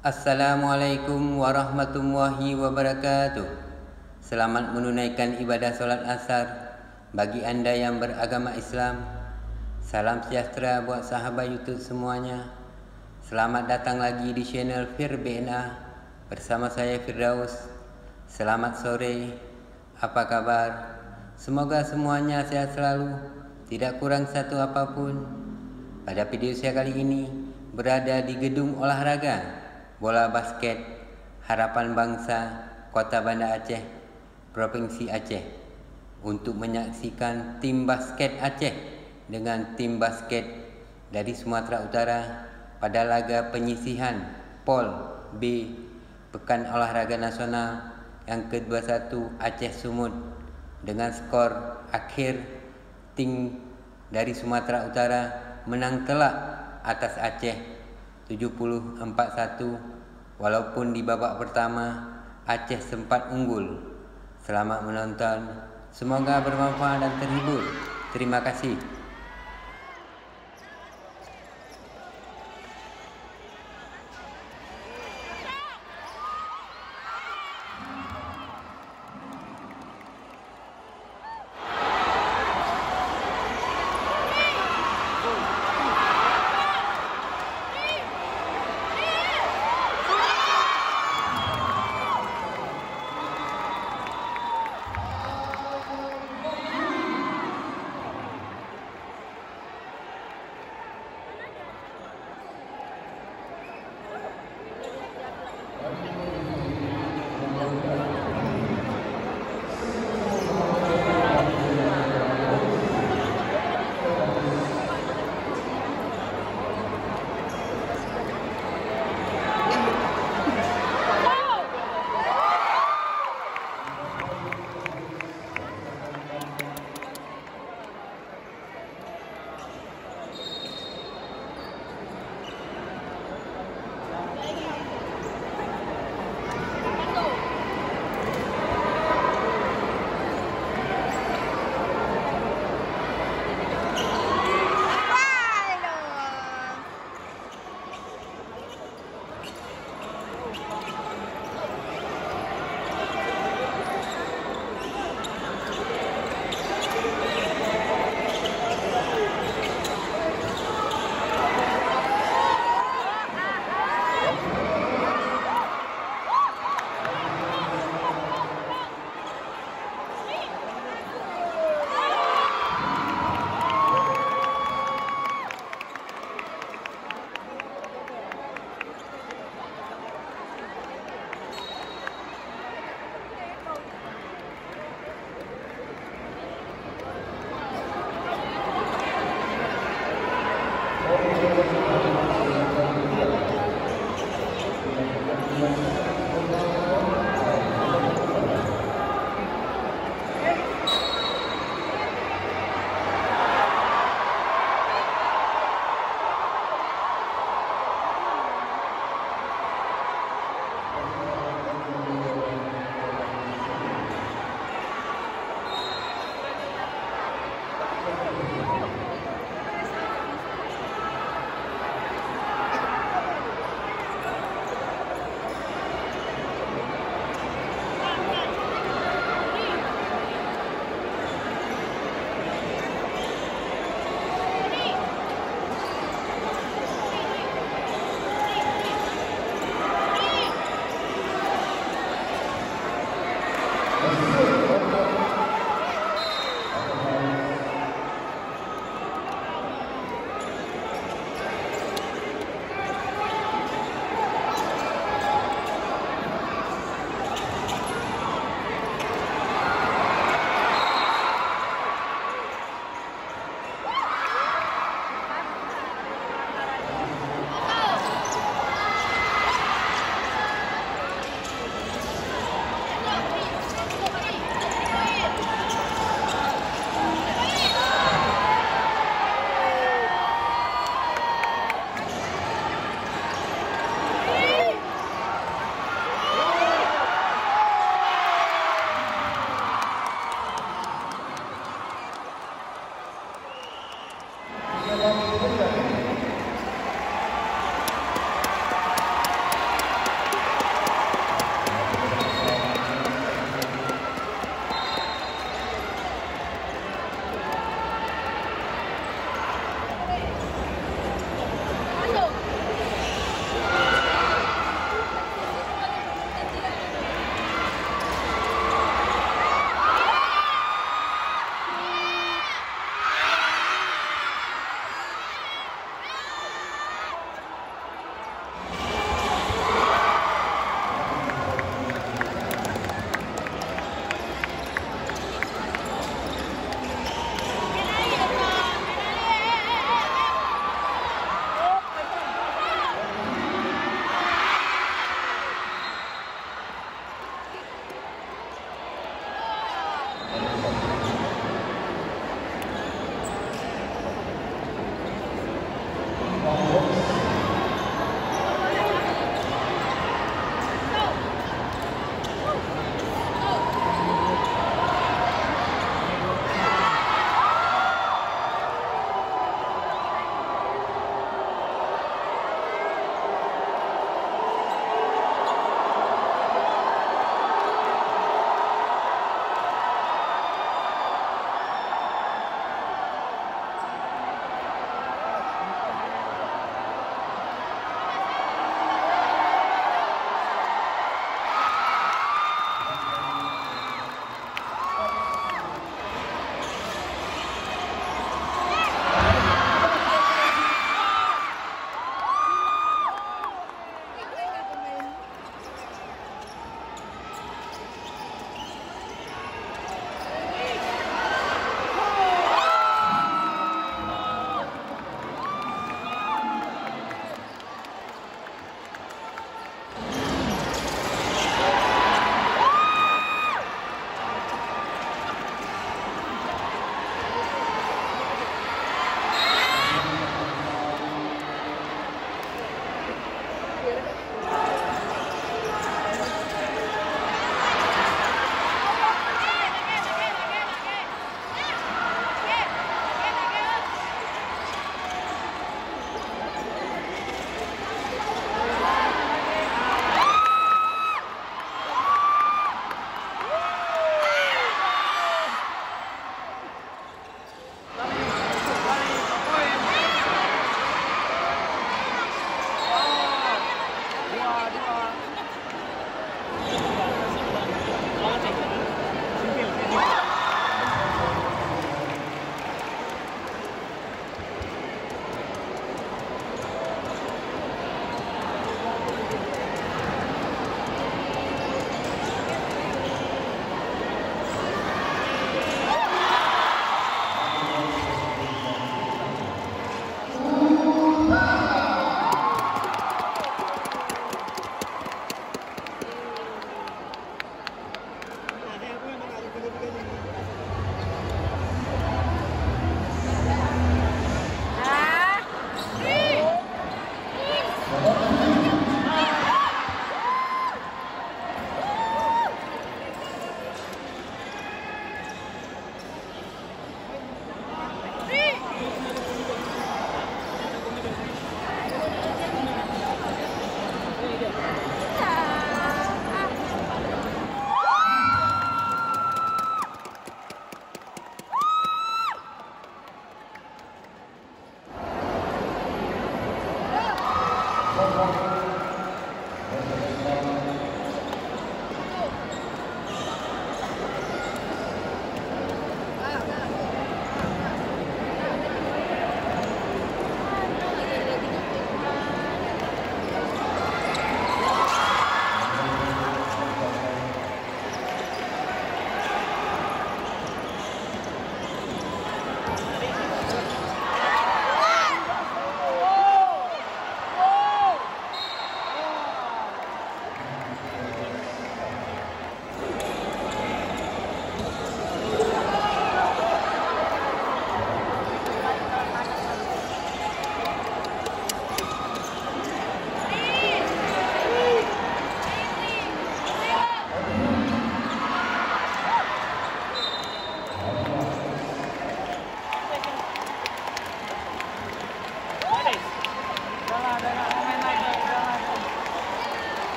Assalamualaikum warahmatullahi wabarakatuh. Selamat menunaikan ibadah solat asar bagi anda yang beragama Islam. Salam sejahtera buat sahabat YouTube semuanya. Selamat datang lagi di channel Fir BNA bersama saya Firdaus. Selamat sore. Apa kabar? Semoga semuanya sehat selalu, tidak kurang satu apapun. Pada video saya kali ini berada di gedung olahraga bola basket Harapan Bangsa Kota Banda Aceh, Provinsi Aceh, untuk menyaksikan tim basket Aceh dengan tim basket dari Sumatera Utara pada laga penyisihan POL B Pekan Olahraga Nasional yang ke-21 Aceh Sumut, dengan skor akhir tim dari Sumatera Utara menang telak atas Aceh 74-1, walaupun di babak pertama Aceh sempat unggul. Selamat menonton, semoga bermanfaat dan terhibur. Terima kasih.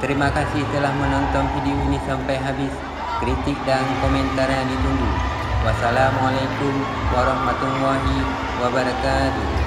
Terima kasih telah menonton video ini sampai habis. Kritik dan komentar yang ditunggu. Wassalamualaikum warahmatullahi wabarakatuh.